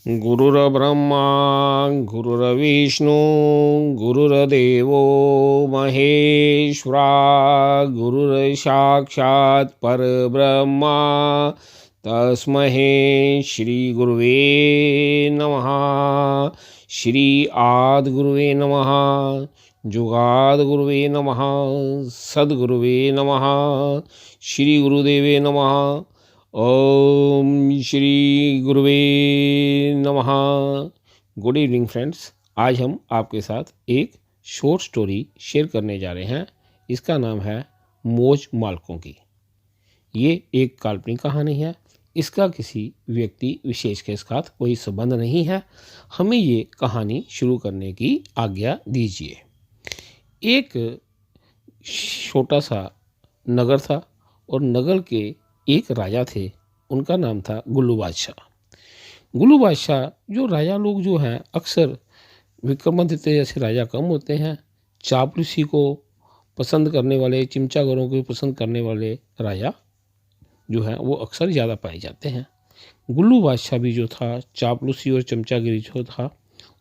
गुरुर्ब्रह्मा गुरुर्विष्णु गुरुर्देवो महेश्वरा गुरुर्साक्षात् परब्रह्मा तस्मै श्री गुरुवे नमः। श्री आदिगुरुवे नमः। जुगादिगुरुवे नमः। सद्गुरुवे नमः। श्री गुरुदेवे नमः। ओम श्री गुरुवे नमः। गुड इवनिंग फ्रेंड्स, आज हम आपके साथ एक शॉर्ट स्टोरी शेयर करने जा रहे हैं। इसका नाम है मौज मालकों की। ये एक काल्पनिक कहानी है। इसका किसी व्यक्ति विशेष के साथ कोई संबंध नहीं है। हमें ये कहानी शुरू करने की आज्ञा दीजिए। एक छोटा सा नगर था और नगर के एक राजा थे। उनका नाम था गुल्लू बादशाह। गुल्लू बादशाह जो राजा लोग जो हैं अक्सर विक्रमादित्य जैसे राजा कम होते हैं। चापलूसी को पसंद करने वाले, चिमचागरों को पसंद करने वाले राजा जो हैं वो अक्सर ज़्यादा पाए जाते हैं। गुल्लू बादशाह भी जो था चापलूसी और चमचागिरी जो था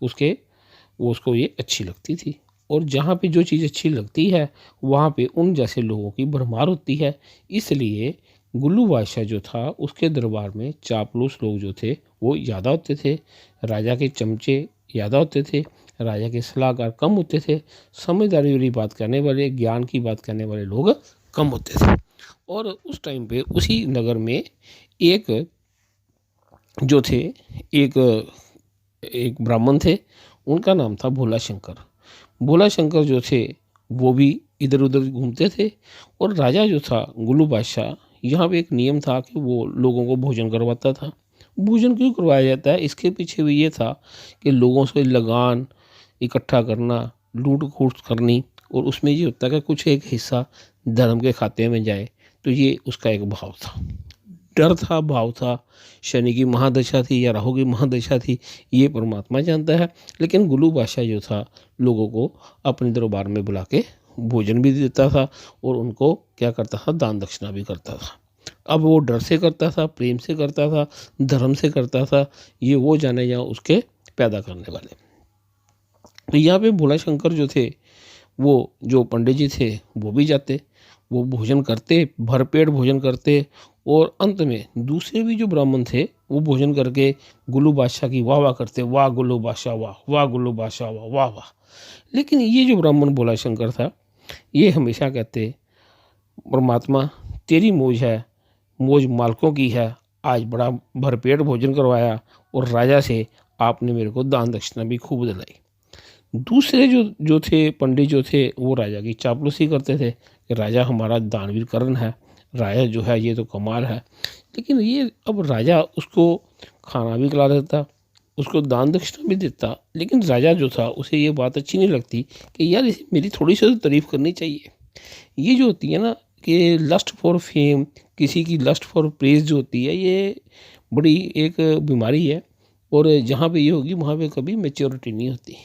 उसको ये अच्छी लगती थी। और जहाँ पे जो चीज़ अच्छी लगती है वहाँ पे उन जैसे लोगों की भरमार होती है। इसलिए गुल्लू बादशाह जो था उसके दरबार में चापलूस लोग जो थे वो ज़्यादा होते थे। राजा के चमचे ज़्यादा होते थे। राजा के सलाहकार कम होते थे। समझदारी वाली बात करने वाले, ज्ञान की बात करने वाले लोग कम होते थे। और उस टाइम पे उसी नगर में एक जो थे एक एक ब्राह्मण थे। उनका नाम था भोला शंकर। भोला शंकर जो थे वो भी इधर उधर घूमते थे। और राजा जो था गुल्लू बादशाह, यहाँ पे एक नियम था कि वो लोगों को भोजन करवाता था। भोजन क्यों करवाया जाता है, इसके पीछे भी ये था कि लोगों से लगान इकट्ठा करना, लूट खूट करनी, और उसमें ये होता है कि कुछ एक हिस्सा धर्म के खाते में जाए। तो ये उसका एक भाव था, डर था, भाव था। शनि की महादशा थी या राहु की महादशा थी ये परमात्मा जानता है। लेकिन गुल्लू बादशाह जो था लोगों को अपने दरबार में बुला के भोजन भी देता था और उनको क्या करता था, दान दक्षिणा भी करता था। अब वो डर से करता था, प्रेम से करता था, धर्म से करता था, ये वो जाने या उसके पैदा करने वाले। तो यहाँ पे भोला शंकर जो थे वो जो पंडित जी थे वो भी जाते, वो भोजन करते, भरपेट भोजन करते। और अंत में दूसरे भी जो ब्राह्मण थे वो भोजन करके गुल्लू बादशाह की वाह वाह करते, वाह गुल्लू बादशाह वाह, वाह गुल्लू बादशाह वाह, वाह वाह। लेकिन ये जो ब्राह्मण भोला शंकर था ये हमेशा कहते, परमात्मा तेरी मौज है, मौज मालकों की है। आज बड़ा भरपेट भोजन करवाया और राजा से आपने मेरे को दान दक्षिणा भी खूब दिलाई। दूसरे जो जो थे पंडित जो थे वो राजा की चापलूसी करते थे कि राजा हमारा दानवीर करण है, राजा जो है ये तो कमाल है। लेकिन ये अब राजा उसको खाना भी खिला देता, उसको दान दक्षिणा भी देता। लेकिन राजा जो था उसे ये बात अच्छी नहीं लगती कि यार इसे मेरी थोड़ी सी तो तारीफ करनी चाहिए। ये जो होती है ना कि लस्ट फॉर फेम, किसी की लस्ट फॉर प्रेज जो होती है, ये बड़ी एक बीमारी है। और जहाँ पे ये होगी वहाँ पे कभी मेच्योरिटी नहीं होती।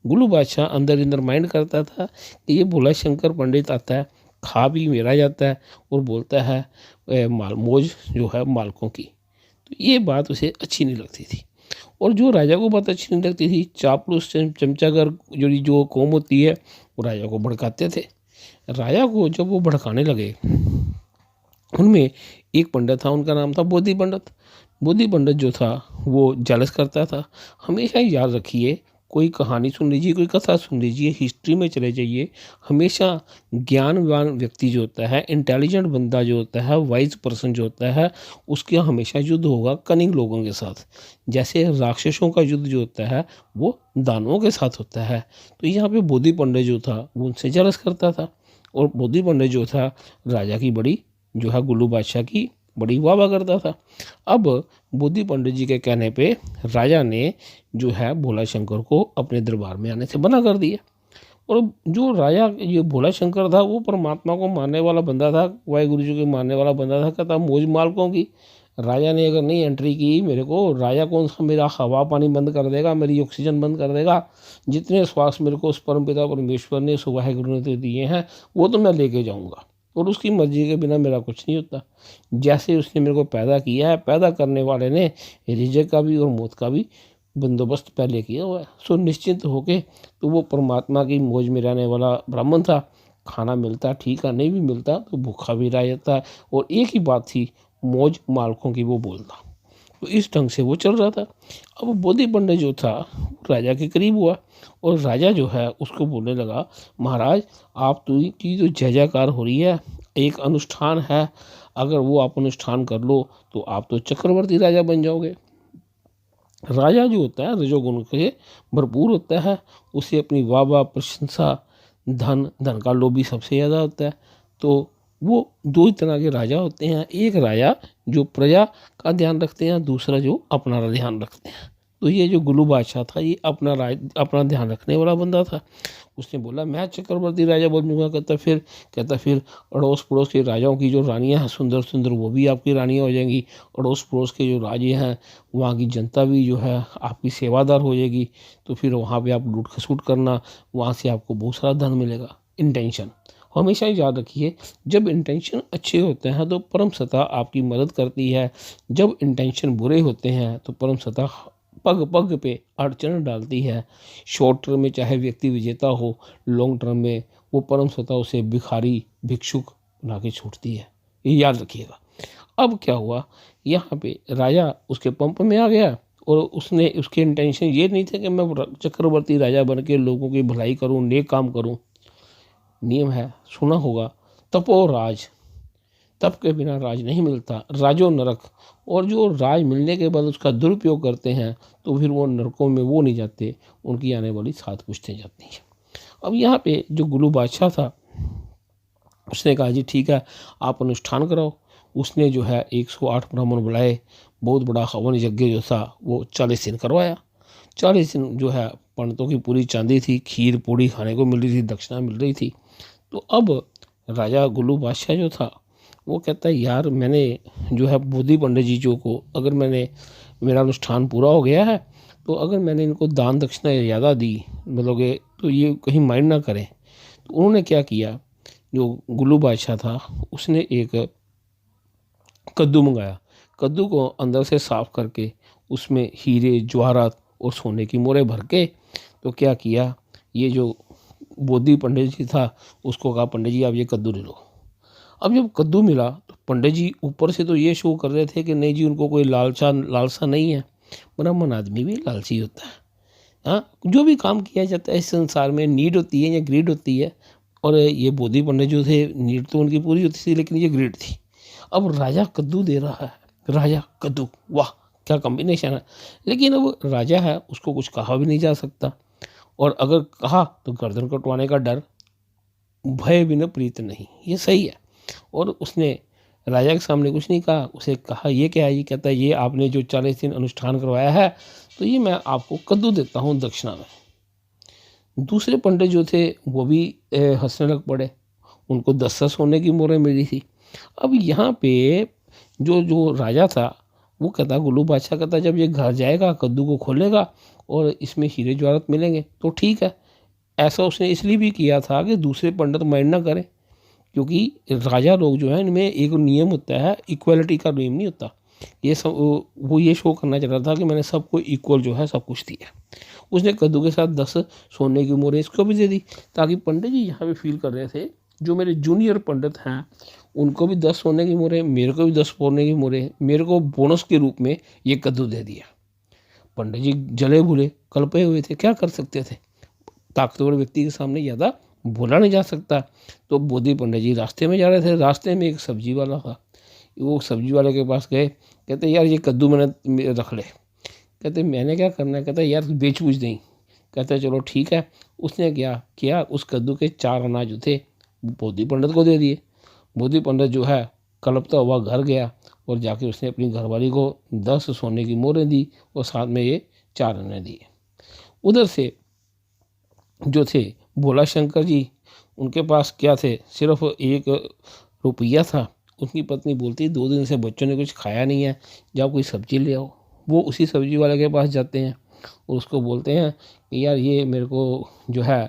गुल्लू बादशाह अंदर अंदर माइंड करता था कि ये भोला शंकर पंडित आता है, खा भी मेरा जाता है और बोलता है माल मौज जो है मालकों की। तो ये बात उसे अच्छी नहीं लगती थी। और जो राजा को बात अच्छी नहीं लगती थी, चापलूस चमचागर जो कौम होती है वो राजा को भड़काते थे। राजा को जब वो भड़काने लगे, उनमें एक पंडित था, उनका नाम था बोधि पंडित। बोधि पंडित जो था वो जालस करता था। हमेशा ही याद रखिए, कोई कहानी सुन लीजिए, कोई कथा सुन लीजिए, हिस्ट्री में चले जाइए, हमेशा ज्ञानवान व्यक्ति जो होता है, इंटेलिजेंट बंदा जो होता है, वाइज पर्सन जो होता है, उसका हमेशा युद्ध होगा कनिंग लोगों के साथ। जैसे राक्षसों का युद्ध जो होता है वो दानवों के साथ होता है। तो यहाँ पे बोधि पंडित जो था वो उनसे जलस करता था। और बोधि पंडित जो था राजा की बड़ी जो है गुल्लू बादशाह की बड़ी वाह वाह करता था। अब बोधि पंडित जी के कहने पे राजा ने जो है भोला शंकर को अपने दरबार में आने से मना कर दिया। और जो राजा ये भोला शंकर था वो परमात्मा को मानने वाला बंदा था, वाहिगुरु जी को मानने वाला बंदा था। कहता मौज मालकों की, राजा ने अगर नहीं एंट्री की मेरे को, राजा कौन सा मेरा हवा पानी बंद कर देगा, मेरी ऑक्सीजन बंद कर देगा। जितने श्वास मेरे को उस परम पिता परमेश्वर ने, उस वाहिगुरु ने तो दिए हैं वो तो मैं लेके जाऊँगा। और उसकी मर्जी के बिना मेरा कुछ नहीं होता। जैसे उसने मेरे को पैदा किया है, पैदा करने वाले ने रिज़्क का भी और मौत का भी बंदोबस्त पहले किया हुआ है। सो निश्चिंत होके तो वो परमात्मा की मौज में रहने वाला ब्राह्मण था। खाना मिलता ठीक है, नहीं भी मिलता तो भूखा भी रह जाता है। और एक ही बात थी, मौज मालकों की वो बोलता। तो इस ढंग से वो चल रहा था। अब बोधि पंडित जो था राजा के करीब हुआ और राजा जो है उसको बोलने लगा, महाराज आप तो की जो जय जयकार हो रही है, एक अनुष्ठान है, अगर वो आप अनुष्ठान कर लो तो आप तो चक्रवर्ती राजा बन जाओगे। राजा जो होता है रजोगुण से भरपूर होता है, उसे अपनी वाह वाह प्रशंसा धन का लोभी सबसे ज़्यादा होता है। तो वो दो ही तरह के राजा होते हैं, एक राजा जो प्रजा का ध्यान रखते हैं, दूसरा जो अपना ध्यान रखते हैं। तो ये जो गुलू बादशाह था ये अपना ध्यान रखने वाला बंदा था। उसने बोला मैं चक्रवर्ती राजा बनूंगा। कहता फिर अड़ोस पड़ोस के राजाओं की जो रानियां हैं सुंदर सुंदर, वो भी आपकी रानियां हो जाएंगी। अड़ोस पड़ोस के जो राजे हैं वहाँ की जनता भी जो है आपकी सेवादार हो जाएगी। तो फिर वहाँ पे आप लूट खसूट करना, वहाँ से आपको बहुत सारा धन मिलेगा। इंटेंशन हमेशा याद रखिए, जब इंटेंशन अच्छे होते हैं तो परम सत्ता आपकी मदद करती है। जब इंटेंशन बुरे होते हैं तो परम सत्ता पग पग पे अड़चन डालती है। शॉर्ट टर्म में चाहे व्यक्ति विजेता हो, लॉन्ग टर्म में वो परम सत्ता उसे भिखारी भिक्षुक बना के छूटती है। ये याद रखिएगा। अब क्या हुआ, यहाँ पे राजा उसके पंप में आ गया और उसने उसके इंटेंशन ये नहीं थे कि मैं चक्रवर्ती राजा बन के लोगों की भलाई करूँ, नेक काम करूँ। नियम है, सुना होगा, तपो राज, तप के बिना राज नहीं मिलता, राजो नरक। और जो राज मिलने के बाद उसका दुरुपयोग करते हैं तो फिर वो नरकों में वो नहीं जाते, उनकी आने वाली 7 पुश्तें जाती हैं। अब यहाँ पे जो गुलू बादशाह था उसने कहा जी ठीक है आप अनुष्ठान कराओ। उसने जो है 108 ब्राह्मण बुलाए, बहुत बड़ा हवन यज्ञ जो था वो 40 दिन करवाया। 40 दिन जो है पंडितों की पूरी चांदी थी, खीर पूड़ी खाने को मिल रही थी, दक्षिणा मिल रही थी। तो अब राजा गुलू बादशाह जो था वो कहता है यार मैंने जो है बोधि पंडित जी जो को अगर मेरा अनुष्ठान पूरा हो गया है तो अगर मैंने इनको दान दक्षिणा ज़्यादा दी मतलब कि तो ये कहीं माइंड ना करें। तो उन्होंने क्या किया, जो गुलू बादशाह था उसने एक कद्दू मंगाया। कद्दू को अंदर से साफ करके उसमें हीरे जवाहरात और सोने की मोहरें भर के तो क्या किया, ये जो बोधि पंडित जी था उसको कहा पंडित जी आप ये कद्दू ले लो। अब जब कद्दू मिला तो पंडित जी ऊपर से तो ये शो कर रहे थे कि नहीं जी उनको कोई लालसा नहीं है। ब्राह्मण आदमी भी लालची होता है। हाँ, जो भी काम किया जाता है इस संसार में नीड होती है या ग्रीड होती है। और ये बोधि पंडित जो थे नीड तो उनकी पूरी होती थी लेकिन ये ग्रीड थी। अब राजा कद्दू दे रहा है, राजा कद्दू, वाह क्या कॉम्बिनेशन है। लेकिन अब राजा है उसको कुछ कहा भी नहीं जा सकता, और अगर कहा तो गर्दन कटवाने का डर, भय बिना प्रीत नहीं, ये सही है। और उसने राजा के सामने कुछ नहीं कहा, उसे कहा ये क्या है, ये कहता है ये आपने जो 40 दिन अनुष्ठान करवाया है तो ये मैं आपको कद्दू देता हूँ दक्षिणा में। दूसरे पंडित जो थे वो भी हंसने लग पड़े, उनको 10 सोने की मोहरें मिली थी। अब यहाँ पे जो जो राजा था वो कहता, गुलू बादशाह कहता जब ये घर जाएगा कद्दू को खोलेगा और इसमें हीरे जवाहरात मिलेंगे तो ठीक है। ऐसा उसने इसलिए भी किया था कि दूसरे पंडित माइंड ना करें, क्योंकि राजा लोग जो है इनमें एक नियम होता है, इक्वलिटी का नियम नहीं होता। ये सब वो ये शो करना चाह रहा था कि मैंने सबको इक्वल जो है सब कुछ दिया। उसने कद्दू के साथ 10 सोने की मोहरें इसको भी दे दी, ताकि पंडित जी यहाँ पे फील कर रहे थे जो मेरे जूनियर पंडित हैं उनको भी 10 सोने की मोहरें, मेरे को भी 10 सोने की मोहरें, मेरे को बोनस के रूप में ये कद्दू दे दिया। पंडित जी जले भूले कल्पे हुए थे, क्या कर सकते थे, ताकतवर व्यक्ति के सामने ज़्यादा बोला नहीं जा सकता। तो बोधि पंडित जी रास्ते में जा रहे थे, रास्ते में एक सब्जी वाला था, वो सब्जी वाले के पास गए, कहते यार ये कद्दू मैंने रख ले। कहते मैंने क्या करना है, कहता यार बेच बूझ नहीं। कहते चलो ठीक है। उसने क्या किया, उस कद्दू के 4 अनाज जो थे बोधि पंडित को दे दिए। बोधि पंडित जो है कलपता हुआ घर गया और जाके उसने अपनी घरवाली को 10 सोने की मोहरें दी और साथ में ये 4 अनाज दिए। उधर से जो थे भोला शंकर जी, उनके पास क्या थे, सिर्फ 1 रुपया था। उनकी पत्नी बोलती 2 दिन से बच्चों ने कुछ खाया नहीं है, जाओ कोई सब्जी ले आओ। वो उसी सब्जी वाले के पास जाते हैं और उसको बोलते हैं कि यार ये मेरे को जो है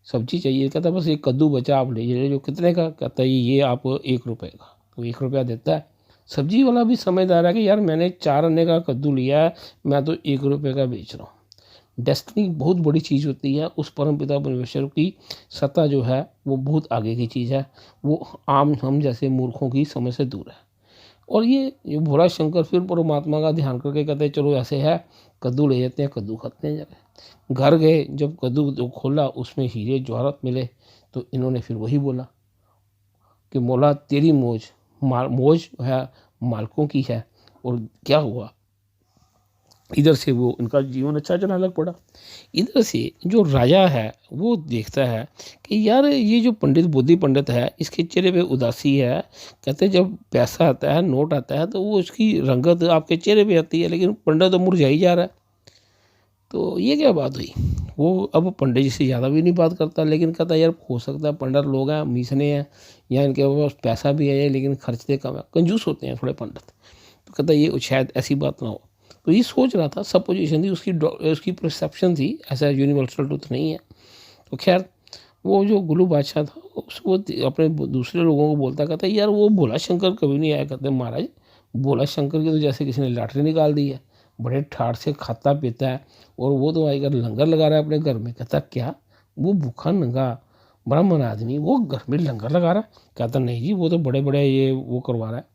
सब्जी चाहिए, कहता बस एक कद्दू बचा आप ले जो कितने का, कहता ये आप 1 रुपये का, तो 1 रुपया देता है। सब्जी वाला भी समझदार है कि यार मैंने 4 आने का कद्दू लिया है, मैं तो 1 रुपये का बेच रहा हूँ। डेस्टिनी बहुत बड़ी चीज़ होती है, उस परमपिता परमेश्वर की सत्ता जो है वो बहुत आगे की चीज़ है, वो आम हम जैसे मूर्खों की समझ से दूर है। और ये भोला शंकर फिर परमात्मा का ध्यान करके कहते हैं चलो ऐसे है, कद्दू ले जाते हैं, कद्दू खाते हैं जाके। घर गए, जब कद्दू खोला उसमें हीरे जवाहरात मिले, तो इन्होंने फिर वही बोला कि मौला तेरी मौज मौज है मालकों की है। और क्या हुआ, इधर से वो इनका जीवन अच्छा चलने लग पड़ा। इधर से जो राजा है वो देखता है कि यार ये जो पंडित बुद्धि पंडित है इसके चेहरे पे उदासी है। कहते जब पैसा आता है, नोट आता है, तो वो उसकी रंगत आपके चेहरे पे आती है, लेकिन पंडित तो मुरझा ही जा रहा है। तो ये क्या बात हुई। वो अब पंडित जी से ज़्यादा भी नहीं बात करता, लेकिन कहता यार हो सकता है पंडित लोग हैं, मीसने हैं, या इनके पास पैसा भी है लेकिन खर्चते कम है, कंजूस होते हैं थोड़े पंडित। तो कहता ये शायद ऐसी बात ना हो। तो ये सोच रहा था, सपोजिशन थी उसकी परसेप्शन थी, ऐसा यूनिवर्सल ट्रूथ नहीं है। तो खैर वो जो गुरु बादशाह था उसको अपने दूसरे लोगों को बोलता, कहता यार वो भोला शंकर कभी नहीं आया। कहते महाराज भोला शंकर की तो जैसे किसी ने लॉटरी निकाल दी है, बड़े ठाठ से खाता पीता है, और वो तो आकर लंगर लगा रहा है अपने घर में। कहता क्या, वो भूखा नंगा ब्राह्मण आदमी वो घर में लंगर लगा रहा है। कहता नहीं जी, वो तो बड़े बड़े ये वो करवा रहा है,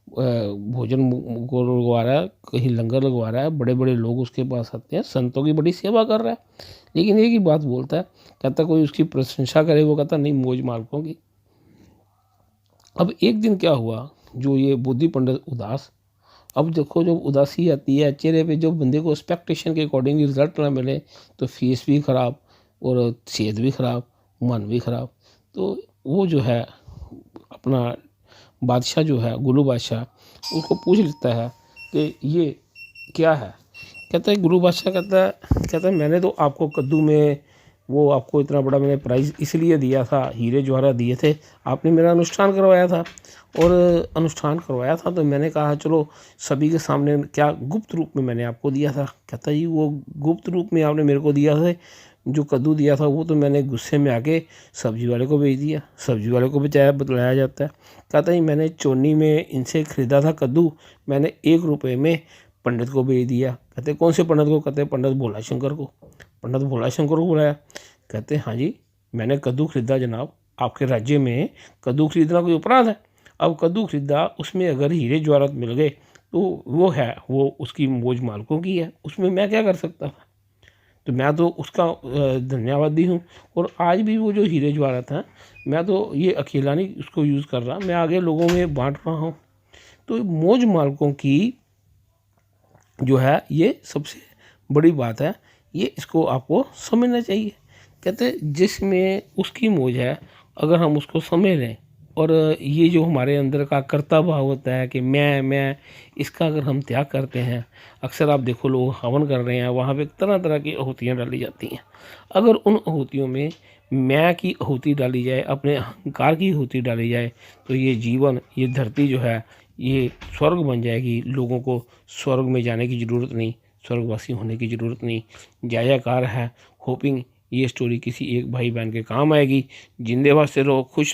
भोजन को लगवा रहा है, कहीं लंगर लगवा रहा है, बड़े बड़े लोग उसके पास आते हैं, संतों की बड़ी सेवा कर रहा है। लेकिन एक ही बात बोलता है, कहता कोई उसकी प्रशंसा करे, वो कहता नहीं, मौज मालकों की। अब एक दिन क्या हुआ, जो ये बुद्धि पंडित उदास, अब देखो जब उदासी आती है चेहरे पे, जो बंदे को एक्सपेक्टेशन के अकॉर्डिंग रिजल्ट ना मिले, तो फीस भी ख़राब और सेहत भी ख़राब, मन भी ख़राब। तो वो जो है अपना बादशाह जो है गुरु बादशाह, उसको पूछ लेता है कि ये क्या है। कहता है गुरु बादशाह, कहता है मैंने तो आपको कद्दू में वो आपको इतना बड़ा मैंने प्राइज़ इसलिए दिया था, हीरे जवाहरात दिए थे, आपने मेरा अनुष्ठान करवाया था, और अनुष्ठान करवाया था तो मैंने कहा चलो सभी के सामने, क्या गुप्त रूप में मैंने आपको दिया था। कहता जी वो गुप्त रूप में आपने मेरे को दिया था, जो कद्दू दिया था वो तो मैंने गुस्से में आके सब्जी वाले को बेच दिया, सब्जी वाले को बतलाया जाता है। कहता जी मैंने चोनी में इनसे ख़रीदा था कद्दू, मैंने 1 रुपये में पंडित को बेच दिया। कहते कौन से पंडित को। कहते पंडित भोला शंकर को। पंडित भोला शंकर को बुलाया। कहते हाँ जी मैंने कद्दू खरीदा जनाब, आपके राज्य में कद्दू खरीदना कोई अपराध है। अब कद्दू खरीदा, उसमें अगर हीरे जवाहरात मिल गए तो वो है, वो उसकी मौज मालकों की है, उसमें मैं क्या कर सकता था। तो मैं तो उसका धन्यवादी हूँ। और आज भी वो जो हीरे जवाहरात हैं, मैं तो ये अकेला नहीं उसको यूज़ कर रहा, मैं आगे लोगों में बांट रहा हूँ। तो मौज मालकों की जो है ये सबसे बड़ी बात है, ये इसको आपको समझना चाहिए। कहते जिसमें उसकी मौज है, अगर हम उसको समझ लें, और ये जो हमारे अंदर का कर्ता भाव होता है कि मैं इसका अगर हम त्याग करते हैं, अक्सर आप देखो लोग हवन कर रहे हैं, वहाँ पे तरह तरह की आहुतियाँ डाली जाती हैं। अगर उन आहुतियों में मैं की आहुति डाली जाए, अपने अहंकार की आहुति डाली जाए, तो ये जीवन, ये धरती जो है ये स्वर्ग बन जाएगी। लोगों को स्वर्ग में जाने की ज़रूरत नहीं, स्वर्गवासी होने की ज़रूरत नहीं। जयाकार है, होपिंग ये स्टोरी किसी एक भाई बहन के काम आएगी। जिंदे वास्ते रहो, खुश रहो।